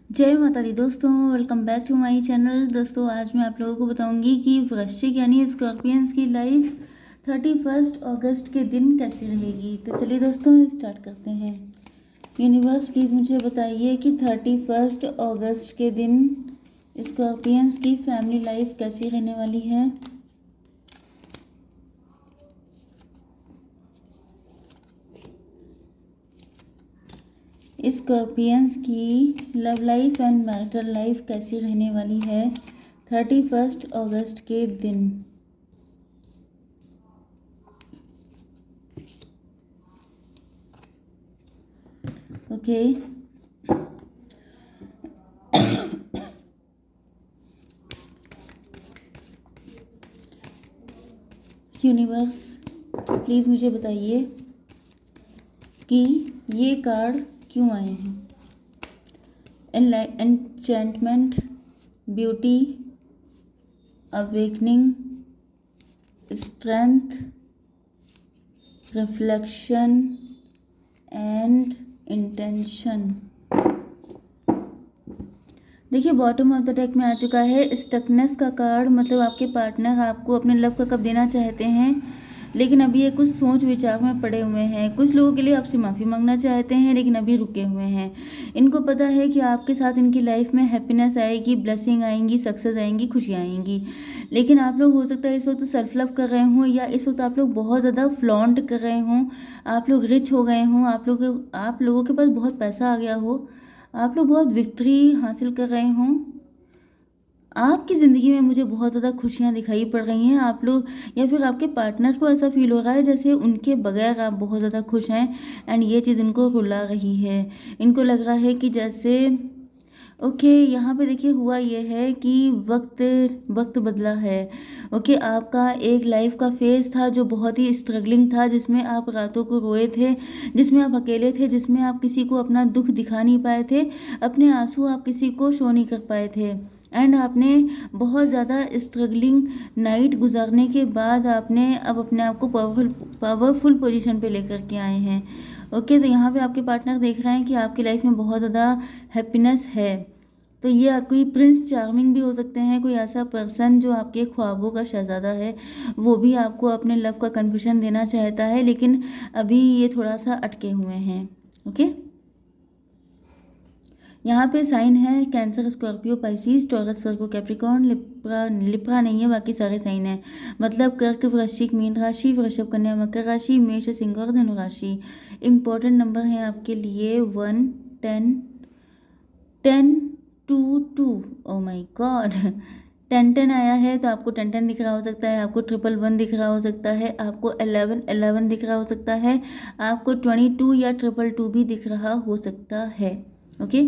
जय माता दी दोस्तों, welcome back to my channel. दोस्तों आज मैं आप लोगों को बताऊंगी कि वृश्चिक यानी स्कॉर्पियंस की लाइफ 31 अगस्त के दिन कैसी रहेगी। तो चलिए दोस्तों स्टार्ट करते हैं। यूनिवर्स प्लीज़ मुझे बताइए कि 31 अगस्त के दिन स्कॉर्पियंस की फैमिली लाइफ कैसी रहने वाली है। स्कॉर्पियंस की love life and marital life कैसी रहने वाली है 31 अगस्त के दिन। ओके यूनिवर्स प्लीज़ मुझे बताइए कि ये कार्ड क्यों आए हैं। Enchantment, beauty, awakening, strength, reflection and intention. देखिए बॉटम ऑफ द डेक में आ चुका है स्टकनेस का कार्ड, मतलब आपके पार्टनर आपको अपने लव का कप देना चाहते हैं, लेकिन अभी ये कुछ सोच विचार में पड़े हुए हैं। कुछ लोगों के लिए आपसे माफ़ी मांगना चाहते हैं लेकिन अभी रुके हुए हैं। इनको पता है कि आपके साथ इनकी लाइफ में हैप्पीनेस आएगी, ब्लेसिंग आएंगी, सक्सेस आएंगी, खुशियाँ आएंगी। लेकिन आप लोग हो सकता है इस वक्त सेल्फ लव कर रहे हों, या इस वक्त आप लोग बहुत ज़्यादा फ्लॉन्ट कर रहे हों, आप लोग रिच हो गए हों, आप लोगों के पास बहुत पैसा आ गया हो, आप लोग बहुत विक्ट्री हासिल कर रहे हों। आपकी ज़िंदगी में मुझे बहुत ज़्यादा खुशियाँ दिखाई पड़ रही हैं। आप लोग या फिर आपके पार्टनर को ऐसा फील हो रहा है जैसे उनके बगैर आप बहुत ज़्यादा खुश हैं, एंड ये चीज़ इनको रुला रही है। इनको लग रहा है कि जैसे ओके यहाँ पे देखिए हुआ ये है कि वक्त वक्त बदला है। ओके आपका एक लाइफ का फेज़ था जो बहुत ही स्ट्रगलिंग था, जिसमें आप रातों को रोए थे, जिसमें आप अकेले थे, जिसमें आप किसी को अपना दुख दिखा नहीं पाए थे, अपने आंसू आप किसी को शो नहीं कर पाए थे। एंड आपने बहुत ज़्यादा स्ट्रगलिंग नाइट गुजारने के बाद आपने अब अपने आप को पावरफुल पोजीशन पे लेकर के आए हैं। ओके तो यहाँ पे आपके पार्टनर देख रहे हैं कि आपकी लाइफ में बहुत ज़्यादा हैप्पीनेस है। तो ये कोई प्रिंस चार्मिंग भी हो सकते हैं, कोई ऐसा पर्सन जो आपके ख्वाबों का शहजादा है, वो भी आपको अपने लव का कन्फेशन देना चाहता है, लेकिन अभी ये थोड़ा सा अटके हुए हैं। ओके यहाँ पे साइन है कैंसर, स्कॉर्पियो, पाइसिस, टॉरस, वर्गो, कैप्रिकॉर्न, लिप्रा लिप्रा नहीं है, बाकी सारे साइन हैं। मतलब कर्क, वृश्चिक, मीन राशि, वृषभ, कन्या, मकर राशि, मेष, सिंह और धनु राशि। इंपॉर्टेंट नंबर है आपके लिए 1, 10, 10, 2, 2। ओ माई गॉड 10 आया है, तो आपको 10 दिख रहा हो सकता है, आपको 111 दिख रहा हो सकता है, आपको 11 दिख रहा हो सकता है, आपको 22 या 222 भी दिख रहा हो सकता है। ओके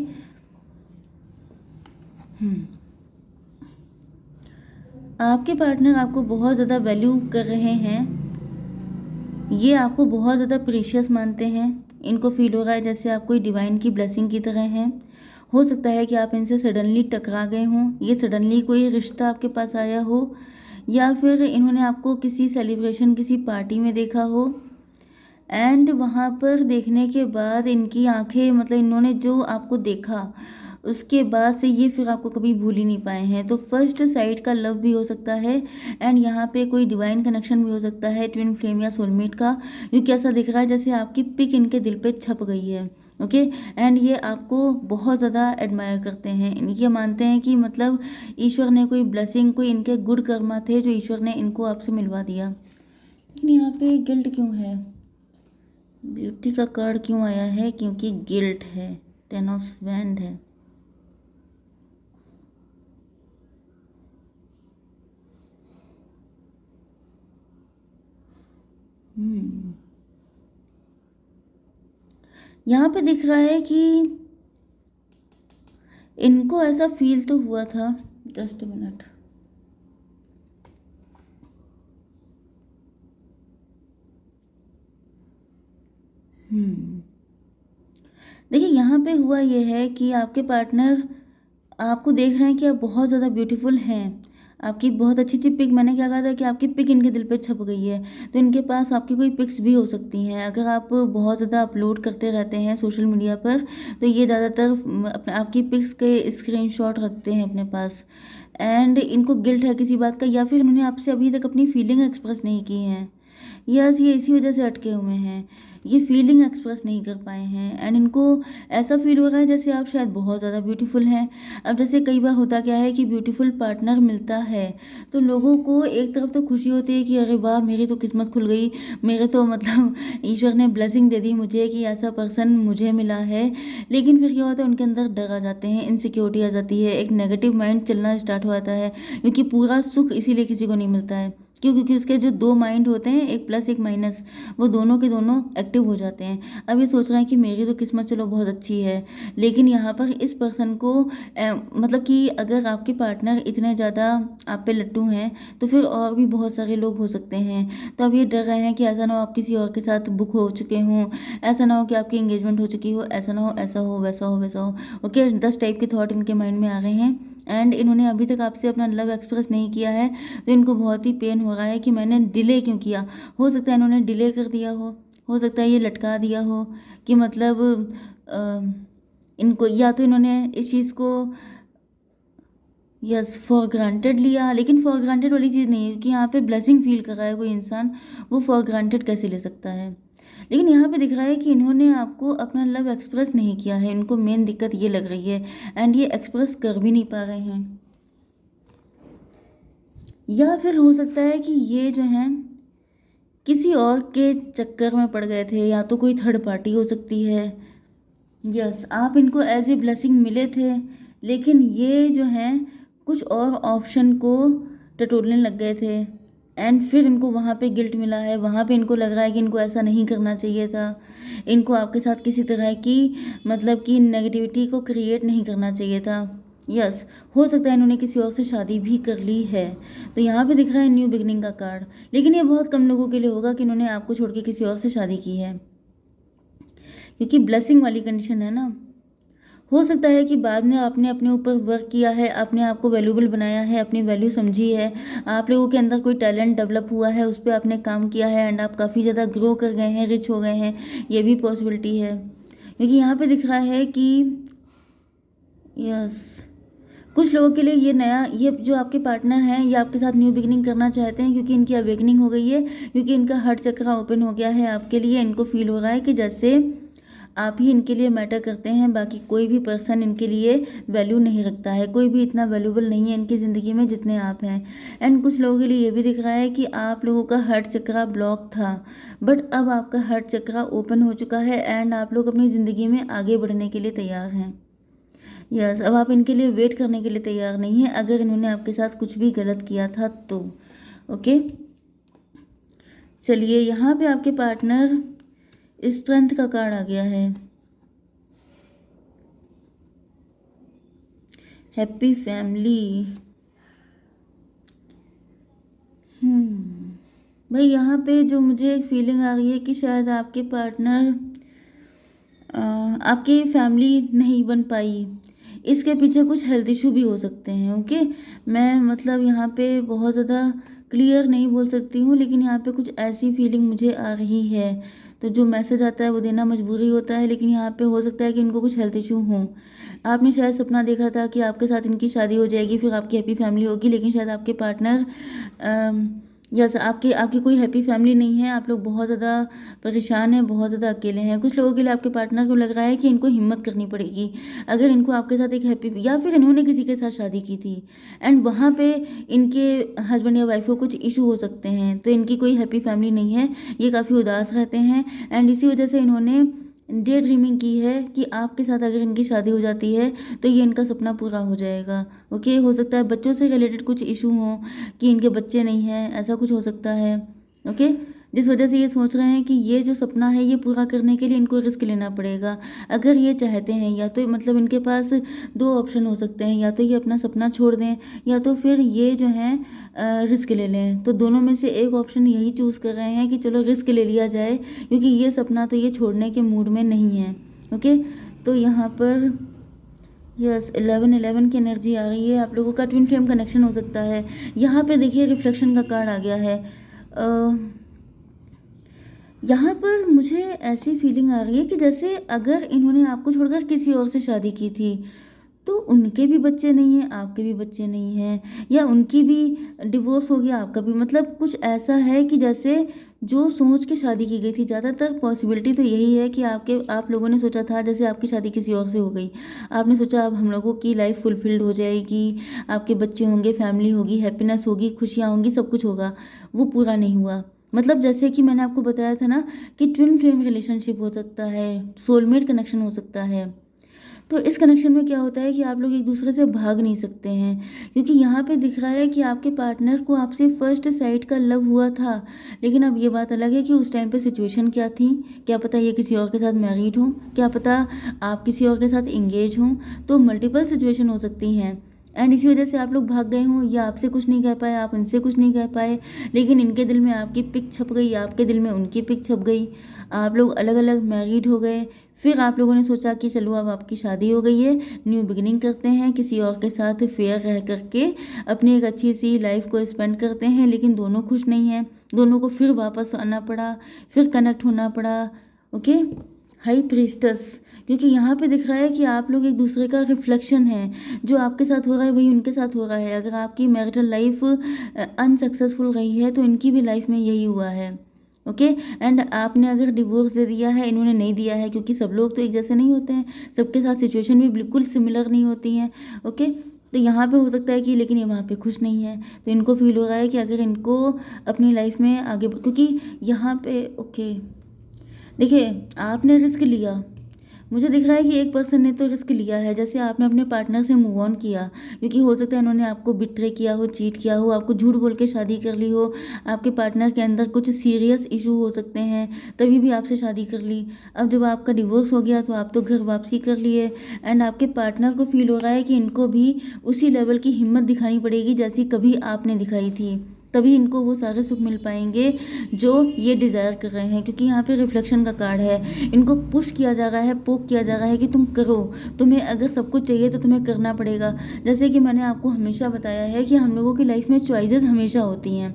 आपके पार्टनर आपको बहुत ज़्यादा वैल्यू कर रहे हैं, ये आपको बहुत ज़्यादा प्रीशियस मानते हैं। इनको फील हो रहा है जैसे आप कोई डिवाइन की ब्लेसिंग की तरह हैं। हो सकता है कि आप इनसे सडनली टकरा गए हों, ये सडनली कोई रिश्ता आपके पास आया हो, या फिर इन्होंने आपको किसी सेलिब्रेशन, किसी पार्टी में देखा हो, एंड वहाँ पर देखने के बाद इनकी आंखें, मतलब इन्होंने जो आपको देखा उसके बाद से ये फिर आपको कभी भूल ही नहीं पाए हैं। तो फर्स्ट साइट का लव भी हो सकता है, एंड यहाँ पे कोई डिवाइन कनेक्शन भी हो सकता है, ट्विन फ्लेम या सोलमेट का। क्योंकि ऐसा दिख रहा है जैसे आपकी पिक इनके दिल पे छप गई है। ओके एंड ये आपको बहुत ज़्यादा एडमायर करते हैं, ये मानते हैं कि मतलब ईश्वर ने कोई ब्लेसिंग, कोई इनके गुड कर्मा थे जो ईश्वर ने इनको आपसे मिलवा दिया। लेकिन यहाँ पे गिल्ट क्यों है, ब्यूटी का कार्ड क्यों आया है? क्योंकि गिल्ट है, 10 ऑफ वैंड है। यहाँ पे दिख रहा है कि इनको ऐसा फील तो हुआ था, जस्ट मिनट, देखिए यहाँ पे हुआ ये है कि आपके पार्टनर आपको देख रहे हैं कि आप बहुत ज़्यादा ब्यूटीफुल हैं, आपकी बहुत अच्छी अच्छी पिक, मैंने क्या कहा था कि आपकी पिक इनके दिल पे छप गई है। तो इनके पास आपकी कोई पिक्स भी हो सकती हैं। अगर आप बहुत ज़्यादा अपलोड करते रहते हैं सोशल मीडिया पर, तो ये ज़्यादातर अपने आपकी पिक्स के स्क्रीनशॉट रखते हैं अपने पास। एंड इनको गिल्ट है किसी बात का, या फिर इन्होंने आपसे अभी तक अपनी फीलिंग एक्सप्रेस नहीं की हैं। यस, ये इसी वजह से अटके हुए हैं, ये फीलिंग एक्सप्रेस नहीं कर पाए हैं। एंड इनको ऐसा फील हो रहा है जैसे आप शायद बहुत ज़्यादा ब्यूटीफुल हैं। अब जैसे कई बार होता क्या है कि ब्यूटीफुल पार्टनर मिलता है तो लोगों को एक तरफ तो खुशी होती है कि अरे वाह, मेरी तो किस्मत खुल गई, मेरे तो मतलब ईश्वर ने ब्लेसिंग दे दी मुझे कि ऐसा पर्सन मुझे मिला है। लेकिन फिर क्या होता है, उनके अंदर डर आ जाते हैं, इनसिक्योरिटी आ जाती है, एक नेगेटिव माइंड चलना स्टार्ट हो जाता है। क्योंकि पूरा सुख इसीलिए किसी को नहीं मिलता है, क्यों? क्योंकि उसके जो दो माइंड होते हैं, एक प्लस एक माइनस, वो दोनों के दोनों एक्टिव हो जाते हैं। अब ये सोच रहे हैं कि मेरी तो किस्मत चलो बहुत अच्छी है, लेकिन यहाँ पर इस पर्सन को मतलब कि अगर आपके पार्टनर इतने ज़्यादा आप पे लट्टू हैं तो फिर और भी बहुत सारे लोग हो सकते हैं। तो अब ये डर रहे हैं कि ऐसा ना हो आप किसी और के साथ बुक हो चुके हों, ऐसा ना हो कि आपकी एंगेजमेंट हो चुकी हो, ऐसा ना हो ऐसा हो वैसा हो वैसा हो। ओके, 10 टाइप के थॉट इनके माइंड में आ रहे हैं। एंड इन्होंने अभी तक आपसे अपना लव एक्सप्रेस नहीं किया है, तो इनको बहुत ही पेन हो रहा है कि मैंने डिले क्यों किया। हो सकता है इन्होंने डिले कर दिया हो सकता है ये लटका दिया हो कि मतलब इनको, या तो इन्होंने इस चीज़ को यस फॉर ग्रांटेड लिया। लेकिन फॉर ग्रांटेड वाली चीज़ नहीं है, क्योंकि यहाँ पे ब्लेसिंग फील कर रहा है कोई इंसान, वो फॉर ग्रांटेड कैसे ले सकता है। लेकिन यहाँ पे दिख रहा है कि इन्होंने आपको अपना लव एक्सप्रेस नहीं किया है, इनको मेन दिक्कत ये लग रही है। एंड ये एक्सप्रेस कर भी नहीं पा रहे हैं। या फिर हो सकता है कि ये जो हैं किसी और के चक्कर में पड़ गए थे, या तो कोई थर्ड पार्टी हो सकती है। यस, आप इनको एज ए ब्लेसिंग मिले थे, लेकिन ये जो हैं कुछ और ऑप्शन को टटोलने लग गए थे। एंड फिर इनको वहाँ पे गिल्ट मिला है, वहाँ पे इनको लग रहा है कि इनको ऐसा नहीं करना चाहिए था, इनको आपके साथ किसी तरह की मतलब कि नेगेटिविटी को क्रिएट नहीं करना चाहिए था। यस, हो सकता है इन्होंने किसी और से शादी भी कर ली है। तो यहाँ पे दिख रहा है न्यू बिगनिंग का कार्ड, लेकिन ये बहुत कम लोगों के लिए होगा कि इन्होंने आपको छोड़ के किसी और से शादी की है, क्योंकि ब्लेसिंग वाली कंडीशन है ना। हो सकता है कि बाद में आपने अपने ऊपर वर्क किया है, अपने आप को वैल्यूबल बनाया है, अपनी वैल्यू समझी है, आप लोगों के अंदर कोई टैलेंट डेवलप हुआ है, उस पर आपने काम किया है एंड आप काफ़ी ज़्यादा ग्रो कर गए हैं, रिच हो गए हैं, ये भी पॉसिबिलिटी है। क्योंकि यहाँ पे दिख रहा है कि यस, कुछ लोगों के लिए ये जो आपके पार्टनर हैं ये आपके साथ न्यू बिगनिंग करना चाहते हैं, क्योंकि इनकी अवेकनिंग हो गई है, क्योंकि इनका हार्ट चक्र ओपन हो गया है आपके लिए। इनको फील हो रहा है कि जैसे आप ही इनके लिए मैटर करते हैं, बाकी कोई भी पर्सन इनके लिए वैल्यू नहीं रखता है, कोई भी इतना वैल्यूबल नहीं है इनकी ज़िंदगी में जितने आप हैं। एंड कुछ लोगों के लिए ये भी दिख रहा है कि आप लोगों का हार्ट चक्र ब्लॉक था, बट अब आपका हार्ट चक्र ओपन हो चुका है एंड आप लोग अपनी ज़िंदगी में आगे बढ़ने के लिए तैयार हैं। यस, अब आप इनके लिए वेट करने के लिए तैयार नहीं हैं, अगर इन्होंने आपके साथ कुछ भी गलत किया था तो। ओके, चलिए यहाँ पे आपके पार्टनर स्ट्रेंथ का कार्ड आ गया है, हैप्पी फैमिली। भाई यहाँ पे जो मुझे एक फीलिंग आ रही है कि शायद आपके पार्टनर आपकी फैमिली नहीं बन पाई, इसके पीछे कुछ हेल्थ इशू भी हो सकते हैं। ओके, मैं मतलब यहाँ पे बहुत ज़्यादा क्लियर नहीं बोल सकती हूँ, लेकिन यहाँ पे कुछ ऐसी फीलिंग मुझे आ रही है। तो जो मैसेज आता है वो देना मजबूरी होता है, लेकिन यहाँ पे हो सकता है कि इनको कुछ हेल्थ इशू हों। आपने शायद सपना देखा था कि आपके साथ इनकी शादी हो जाएगी, फिर आपकी हैप्पी फैमिली होगी, लेकिन शायद आपके पार्टनर या आपकी आपकी कोई हैप्पी फैमिली नहीं है, आप लोग बहुत ज़्यादा परेशान हैं, बहुत ज़्यादा अकेले हैं। कुछ लोगों के लिए आपके पार्टनर को लग रहा है कि इनको हिम्मत करनी पड़ेगी, अगर इनको आपके साथ एक हैप्पी, या फिर इन्होंने किसी के साथ शादी की थी एंड वहाँ पे इनके हस्बैंड या वाइफ को कुछ इशू हो सकते हैं, तो इनकी कोई हैप्पी फैमिली नहीं है, ये काफ़ी उदास रहते हैं। एंड इसी वजह से इन्होंने डे ड्रीमिंग की है कि आपके साथ अगर इनकी शादी हो जाती है तो ये इनका सपना पूरा हो जाएगा। ओके, हो सकता है बच्चों से रिलेटेड कुछ इशू हो कि इनके बच्चे नहीं हैं, ऐसा कुछ हो सकता है। ओके, जिस वजह से ये सोच रहे हैं कि ये जो सपना है ये पूरा करने के लिए इनको रिस्क लेना पड़ेगा, अगर ये चाहते हैं। या तो मतलब इनके पास दो ऑप्शन हो सकते हैं, या तो ये अपना सपना छोड़ दें, या तो फिर ये जो है रिस्क ले लें। तो दोनों में से एक ऑप्शन यही चूज़ कर रहे हैं कि चलो रिस्क ले लिया जाए, क्योंकि ये सपना तो ये छोड़ने के मूड में नहीं है। ओके, तो यहाँ पर यस 11-11 की एनर्जी आ रही है, आप लोगों का ट्विन फ्लेम कनेक्शन हो सकता है। यहाँ पे देखिए रिफ्लेक्शन का कार्ड आ गया है। यहाँ पर मुझे ऐसी फीलिंग आ रही है कि जैसे अगर इन्होंने आपको छोड़कर किसी और से शादी की थी, तो उनके भी बच्चे नहीं हैं, आपके भी बच्चे नहीं हैं, या उनकी भी डिवोर्स हो गया, आपका भी, मतलब कुछ ऐसा है कि जैसे जो सोच के शादी की गई थी, ज़्यादातर पॉसिबिलिटी तो यही है कि आप लोगों ने सोचा था, जैसे आपकी शादी किसी और से हो गई, आपने सोचा अब हम लोगों की लाइफ फुलफिल्ड हो जाएगी, आपके बच्चे होंगे, फैमिली होगी, हैप्पीनेस होगी, खुशियाँ होंगी, सब कुछ होगा, वो पूरा नहीं हुआ। मतलब जैसे कि मैंने आपको बताया था ना कि ट्विन फ्लेम रिलेशनशिप हो सकता है, सोलमेट कनेक्शन हो सकता है। तो इस कनेक्शन में क्या होता है कि आप लोग एक दूसरे से भाग नहीं सकते हैं, क्योंकि यहाँ पे दिख रहा है कि आपके पार्टनर को आपसे फर्स्ट साइट का लव हुआ था, लेकिन अब ये बात अलग है कि उस टाइम पे सिचुएशन क्या थी, क्या पता ये किसी और के साथ मैरिड हो, क्या पता आप किसी और के साथ इंगेज हों, तो मल्टीपल सिचुएशन हो सकती हैं। एंड इसी वजह से आप लोग भाग गए हों, या आपसे कुछ नहीं कह पाए, आप उनसे कुछ नहीं कह पाए, लेकिन इनके दिल में आपकी पिक छप गई, आपके दिल में उनकी पिक छप गई, आप लोग अलग अलग मैरिड हो गए। फिर आप लोगों ने सोचा कि चलो अब आपकी शादी हो गई है, न्यू बिगिनिंग करते हैं, किसी और के साथ फेयर रह करके अपनी एक अच्छी सी लाइफ को स्पेंड करते हैं, लेकिन दोनों खुश नहीं हैं, दोनों को फिर वापस आना पड़ा, फिर कनेक्ट होना पड़ा। ओके, हाई प्रीस्टस, क्योंकि यहाँ पे दिख रहा है कि आप लोग एक दूसरे का रिफ्लेक्शन है, जो आपके साथ हो रहा है वही उनके साथ हो रहा है। अगर आपकी मैरिटल लाइफ अनसक्सेसफुल रही है तो इनकी भी लाइफ में यही हुआ है। ओके, एंड आपने अगर डिवोर्स दे दिया है, इन्होंने नहीं दिया है, क्योंकि सब लोग तो एक जैसे नहीं होते हैं, सबके साथ सिचुएशन भी बिल्कुल सिमिलर नहीं होती हैं। ओके, तो यहाँ पे हो सकता है कि, लेकिन ये वहाँ पे खुश नहीं है, तो इनको फील हो रहा है कि अगर इनको अपनी लाइफ में आगे, क्योंकि यहाँ पे ओके देखिए आपने रिस्क लिया, मुझे दिख रहा है कि एक पर्सन ने तो रिस्क लिया है, जैसे आपने अपने पार्टनर से मूव ऑन किया, क्योंकि हो सकता है इन्होंने आपको बिट्रे किया हो, चीट किया हो, आपको झूठ बोल के शादी कर ली हो, आपके पार्टनर के अंदर कुछ सीरियस इशू हो सकते हैं, तभी भी आपसे शादी कर ली। अब जब आपका डिवोर्स हो गया तो आप तो घर वापसी कर लिए, एंड आपके पार्टनर को फील हो रहा है कि इनको भी उसी लेवल की हिम्मत दिखानी पड़ेगी जैसी कभी आपने दिखाई थी, तभी इनको वो सारे सुख मिल पाएंगे जो ये डिज़ायर कर रहे हैं, क्योंकि यहाँ पे रिफ्लेक्शन का कार्ड है। इनको पुश किया जा रहा है, पोक किया जा रहा है कि तुम करो, तुम्हें अगर सब कुछ चाहिए तो तुम्हें करना पड़ेगा। जैसे कि मैंने आपको हमेशा बताया है कि हम लोगों की लाइफ में चॉइसेस हमेशा होती हैं।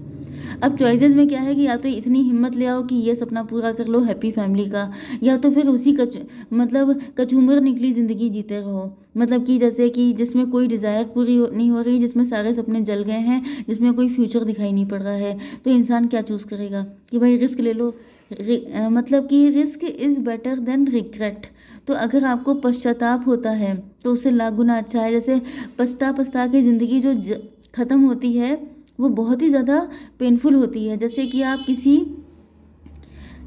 अब चॉइसेस में क्या है कि या तो इतनी हिम्मत ले आओ कि ये सपना पूरा कर लो हैप्पी फैमिली का, या तो फिर उसी मतलब कचूमर निकली ज़िंदगी जीते रहो, मतलब कि जैसे कि जिसमें कोई डिज़ायर पूरी नहीं हो रही, जिसमें सारे सपने जल गए हैं, जिसमें कोई फ्यूचर दिखाई नहीं पड़ रहा है, तो इंसान क्या चूज़ करेगा कि भाई रिस्क ले लो। मतलब कि risk is better than regret. तो अगर आपको पश्चाताप होता है तो उससे लाख गुना अच्छा है। जैसे पछता पछता के ज़िंदगी जो ख़त्म होती है वो बहुत ही ज़्यादा पेनफुल होती है। जैसे कि आप किसी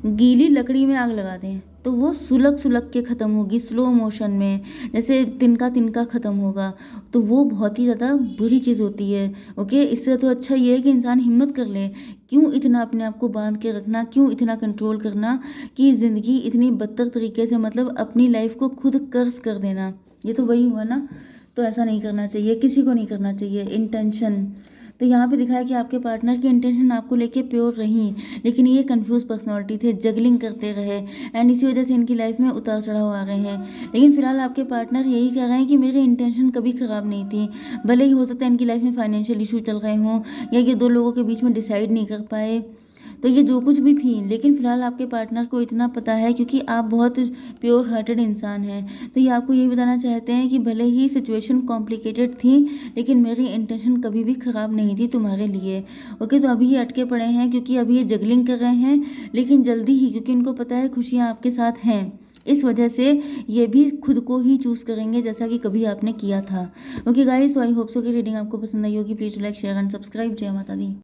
गीली लकड़ी में आग लगा दें तो वो सुलग सुलग के ख़त्म होगी स्लो मोशन में, जैसे तिनका तिनका ख़त्म होगा, तो वो बहुत ही ज़्यादा बुरी चीज़ होती है। ओके, इससे तो अच्छा ये है कि इंसान हिम्मत कर ले, क्यों इतना अपने आप को बांध के रखना, क्यों इतना कंट्रोल करना कि ज़िंदगी इतनी बदतर तरीके से, मतलब अपनी लाइफ को खुद कर्ज कर देना, ये तो वही हुआ ना। तो ऐसा नहीं करना चाहिए, किसी को नहीं करना चाहिए। इंटेंशन तो यहाँ पे दिखा है कि आपके पार्टनर की इंटेंशन आपको लेके प्योर रही, लेकिन ये कंफ्यूज पर्सनालिटी थे, जगलिंग करते रहे, एंड इसी वजह से इनकी लाइफ में उतार चढ़ाव आ रहे हैं। लेकिन फिलहाल आपके पार्टनर यही कह रहे हैं कि मेरी इंटेंशन कभी ख़राब नहीं थी। भले ही हो सकता है इनकी लाइफ में फाइनेंशियल इशू चल रहे हों, या ये दो लोगों के बीच में डिसाइड नहीं कर पाए, तो ये जो कुछ भी थी, लेकिन फिलहाल आपके पार्टनर को इतना पता है, क्योंकि आप बहुत प्योर हार्टेड इंसान हैं, तो ये आपको यही बताना चाहते हैं कि भले ही सिचुएशन कॉम्प्लिकेटेड थी, लेकिन मेरी इंटेंशन कभी भी ख़राब नहीं थी तुम्हारे लिए। ओके, तो अभी ये अटके पड़े हैं क्योंकि अभी ये जगलिंग कर रहे हैं, लेकिन जल्दी ही, क्योंकि इनको पता है खुशियाँ आपके साथ हैं, इस वजह से ये भी खुद को ही चूज़ करेंगे जैसा कि कभी आपने किया था। ओके गाइस, तो आई होप सो कि रीडिंग आपको पसंद आई होगी। Please like share and subscribe. जय माता दी।